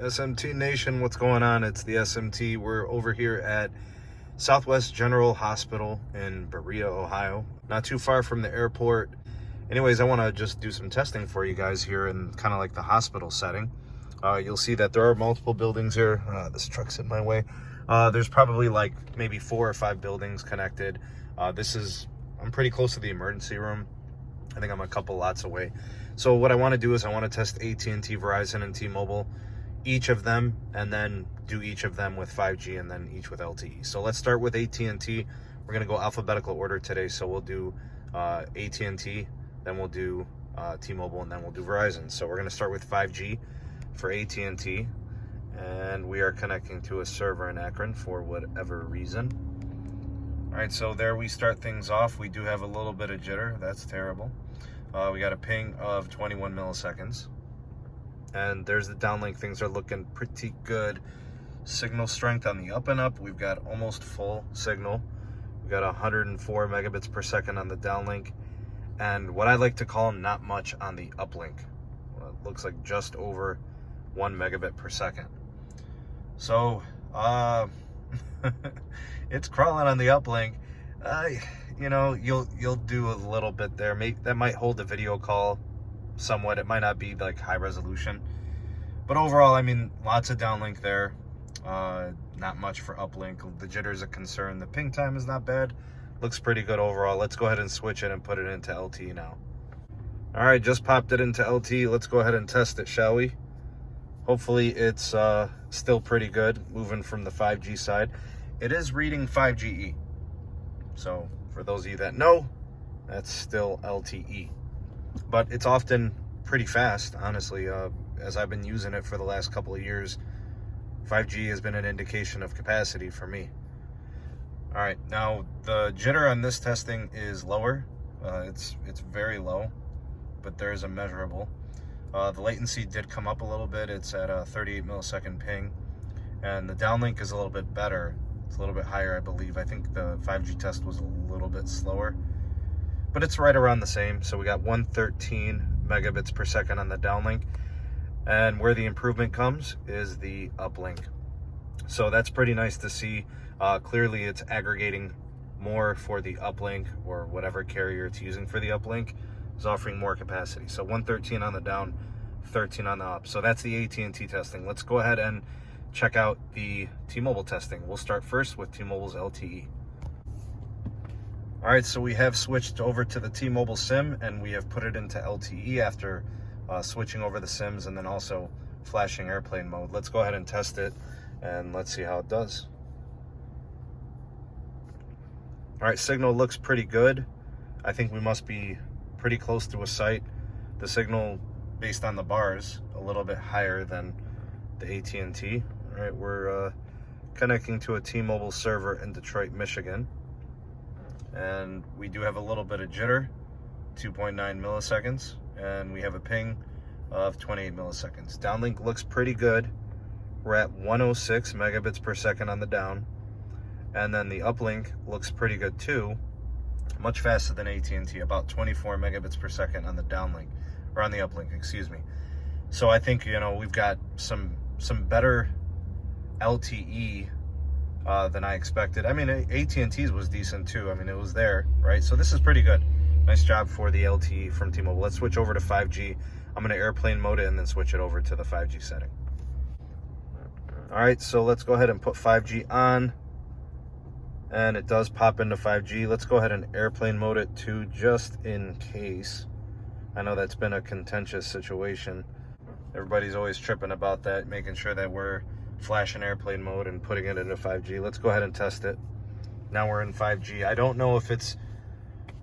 SMT Nation, what's going on? It's the SMT. We're over here at Southwest General Hospital in Berea, Ohio. Not too far from the airport. Anyways, I want to just do some testing for you guys here in kind of like the hospital setting. You'll see that there are multiple buildings here. This truck's in my way. There's probably like maybe 4 or 5 buildings connected. I'm pretty close to the emergency room. I think I'm a couple lots away. So what I want to do is I want to test AT&T, Verizon, and T-Mobile, each of them, and then do each of them with 5G and then each with LTE. So let's start with AT&T. We're going to go alphabetical order today. So we'll do AT&T, then we'll do T-Mobile, and then we'll do Verizon. So we're going to start with 5G for AT&T, and we are connecting to a server in Akron for whatever reason. All right, so there we start things off. We do have a little bit of jitter. That's terrible. We got a ping of 21 milliseconds. And there's the downlink. Things are looking pretty good. Signal strength on the up and up. We've got almost full signal. We've got 104 megabits per second on the downlink. And what I like to call not much on the uplink. Well, it looks like just over 1 megabit per second. So, it's crawling on the uplink. You know, you'll do a little bit there. That might hold the video call somewhat. It might not be like high resolution, but overall, I mean, lots of downlink there. Not much for uplink. The jitter is a concern. The ping time is not bad. Looks pretty good overall. Let's go ahead and switch it and put it into LTE now. All right, just popped it into LTE. Let's go ahead and test it, shall we? Hopefully it's still pretty good. Moving from the 5G side, it is reading 5GE. So for those of you that know, that's still LTE. But it's often pretty fast, honestly. As I've been using it for the last couple of years, 5G has been an indication of capacity for me. All right, now the jitter on this testing is lower. It's very low, but there is a measurable. The latency did come up a little bit. It's at a 38 millisecond ping, and the downlink is a little bit better. It's a little bit higher, I believe. I think the 5G test was a little bit slower, but it's right around the same. So we got 113 megabits per second on the downlink, and where the improvement comes is the uplink. So that's pretty nice to see. Clearly it's aggregating more for the uplink, or whatever carrier it's using for the uplink is offering more capacity. So 113 on the down, 13 on the up. So that's the AT&T testing. Let's go ahead and check out the T-Mobile testing. We'll start first with T-Mobile's LTE. All right, so we have switched over to the T-Mobile SIM, and we have put it into LTE after switching over the SIMs and then also flashing airplane mode. Let's go ahead and test it, and let's see how it does. All right, signal looks pretty good. I think we must be pretty close to a site. The signal, based on the bars, a little bit higher than the AT&T. All right, we're connecting to a T-Mobile server in Detroit, Michigan. And we do have a little bit of jitter, 2.9 milliseconds, and we have a ping of 28 milliseconds. Downlink looks pretty good. We're at 106 megabits per second on the down, and then the uplink looks pretty good too, much faster than AT&T, about 24 megabits per second on the downlink, or on the uplink, excuse me. So I think, you know, we've got some better LTE than I expected. I mean, AT&T's was decent too. I mean, it was there, right? So this is pretty good. Nice job for the LTE from T-Mobile. Let's switch over to 5G. I'm going to airplane mode it and then switch it over to the 5G setting. All right, so let's go ahead and put 5G on. And it does pop into 5G. Let's go ahead and airplane mode it too, just in case. I know that's been a contentious situation. Everybody's always tripping about that, making sure that we're flashing airplane mode and putting it into 5G. Let's go ahead and test it. Now we're in 5G. I don't know if it's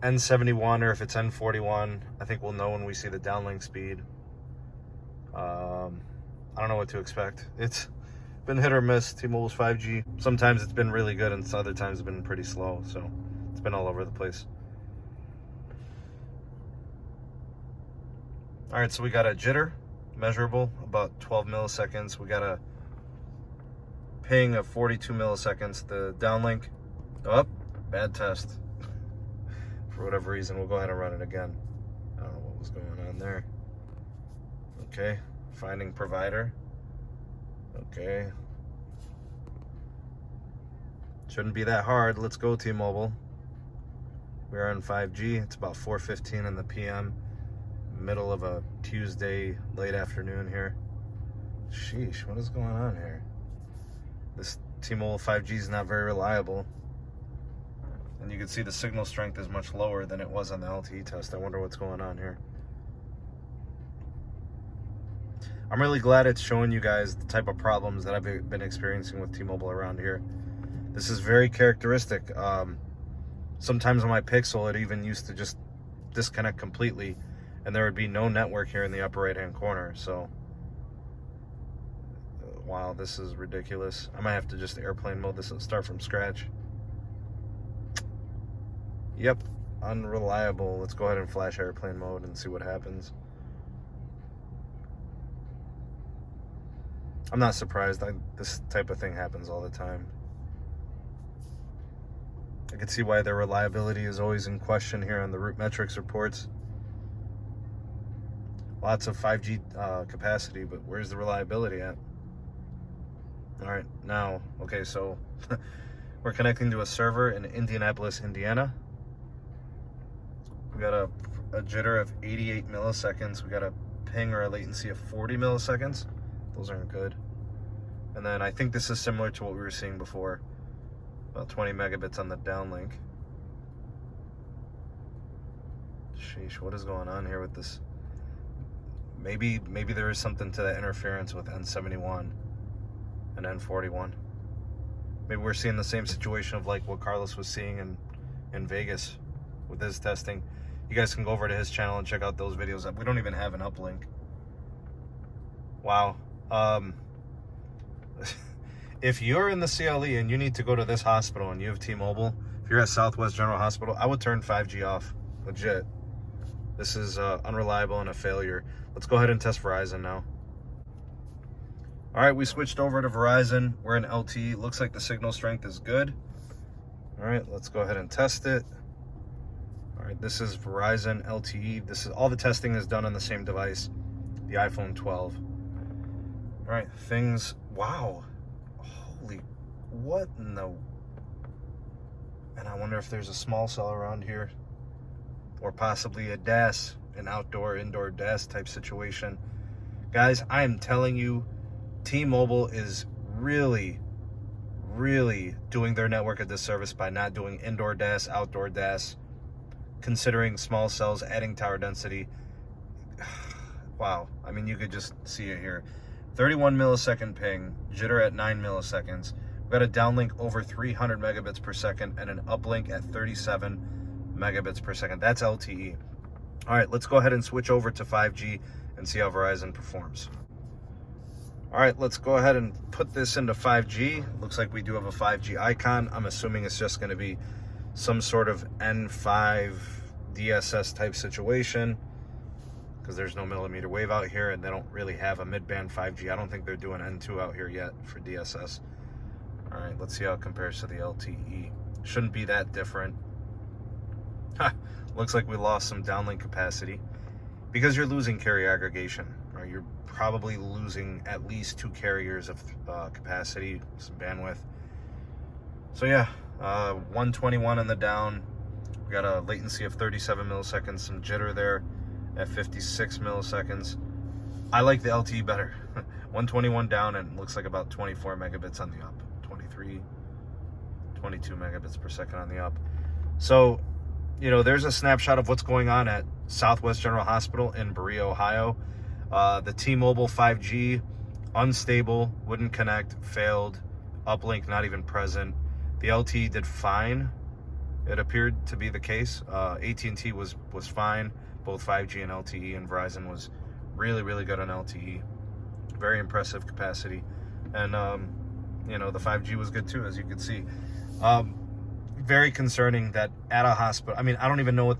N71 or if it's N41. I think we'll know when we see the downlink speed. I don't know what to expect. It's been hit or miss, T-Mobile's 5G. Sometimes it's been really good and other times it's been pretty slow. So it's been all over the place. All right, so we got a jitter, measurable, about 12 milliseconds. We got a ping of 42 milliseconds. The downlink, bad test. For whatever reason, we'll go ahead and run it again. I don't know what was going on there. Okay, finding provider. Okay. Shouldn't be that hard. Let's go, T-Mobile. We're on 5G. It's about 4:15 in the PM. Middle of a Tuesday late afternoon here. Sheesh, what is going on here? This T-Mobile 5G is not very reliable. And you can see the signal strength is much lower than it was on the LTE test. I wonder what's going on here. I'm really glad it's showing you guys the type of problems that I've been experiencing with T-Mobile around here. This is very characteristic. Sometimes on my Pixel, it even used to just disconnect completely, and there would be no network here in the upper right-hand corner. So, wow, this is ridiculous. I might have to just airplane mode this and start from scratch. Yep, unreliable. Let's go ahead and flash airplane mode and see what happens. I'm not surprised. This type of thing happens all the time. I can see why their reliability is always in question here on the root metrics reports. Lots of 5G capacity, but where's the reliability at? All right, now, okay, so we're connecting to a server in Indianapolis, Indiana. We got a jitter of 88 milliseconds. We got a ping or a latency of 40 milliseconds. Those aren't good. And then I think this is similar to what we were seeing before. About 20 megabits on the downlink. Sheesh, what is going on here with this? Maybe there is something to that interference with N71 and N41. Maybe we're seeing the same situation of like what Carlos was seeing in Vegas with his testing. You guys can go over to his channel and check out those videos. We don't even have an uplink. Wow. If you're in the CLE and you need to go to this hospital and you have T-Mobile, if you're at Southwest General Hospital, I would turn 5G off. Legit. This is unreliable and a failure. Let's go ahead and test Verizon now. All right, we switched over to Verizon. We're in LTE. Looks like the signal strength is good. All right, let's go ahead and test it. All right, this is Verizon LTE. This is all the testing is done on the same device, the iPhone 12. All right, things, wow. Holy, what in the, and I wonder if there's a small cell around here or possibly a DAS, an outdoor-indoor DAS type situation. Guys, I am telling you, T-Mobile is really, really doing their network a disservice by not doing indoor DAS, outdoor DAS, considering small cells, adding tower density. Wow, I mean, you could just see it here. 31 millisecond ping, jitter at 9 milliseconds. We've got a downlink over 300 megabits per second and an uplink at 37 megabits per second. That's LTE. All right, let's go ahead and switch over to 5G and see how Verizon performs. All right, let's go ahead and put this into 5G. Looks like we do have a 5G icon. I'm assuming it's just going to be some sort of N5 DSS type situation, because there's no millimeter wave out here and they don't really have a mid-band 5G. I don't think they're doing N2 out here yet for DSS. All right, let's see how it compares to the LTE. Shouldn't be that different. Looks like we lost some downlink capacity because you're losing carrier aggregation. Right? You're probably losing at least 2 carriers of capacity, some bandwidth. So yeah, 121 on the down. We got a latency of 37 milliseconds, some jitter there at 56 milliseconds. I like the LTE better. 121 down and looks like about 24 megabits on the up. 23, 22 megabits per second on the up. So, you know, there's a snapshot of what's going on at Southwest General Hospital in Berea, Ohio. The T-Mobile 5G, unstable, wouldn't connect, failed. Uplink not even present. The LTE did fine. It appeared to be the case. AT&T was fine, both 5G and LTE, and Verizon was really, really good on LTE. Very impressive capacity. And, you know, the 5G was good too, as you can see. Very concerning that at a hospital, I mean, I don't even know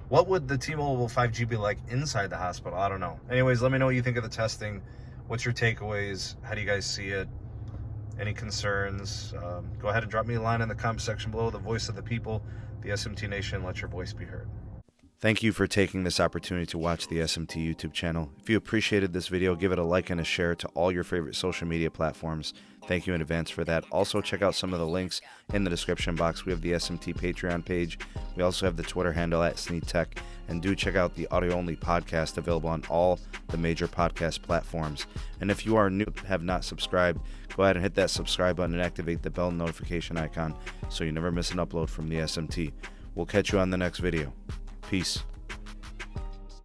what would the T-Mobile 5G be like inside the hospital? I don't know. Anyways, let me know what you think of the testing. What's your takeaways? How do you guys see it? Any concerns? Go ahead and drop me a line in the comment section below. The voice of the people, the SMT Nation, let your voice be heard. Thank you for taking this opportunity to watch the SMT YouTube channel. If you appreciated this video, give it a like and a share to all your favorite social media platforms. Thank you in advance for that. Also, check out some of the links in the description box. We have the SMT Patreon page. We also have the Twitter handle at SneedTech. And do check out the audio-only podcast available on all the major podcast platforms. And if you are new, have not subscribed, go ahead and hit that subscribe button and activate the bell notification icon so you never miss an upload from the SMT. We'll catch you on the next video. Peace.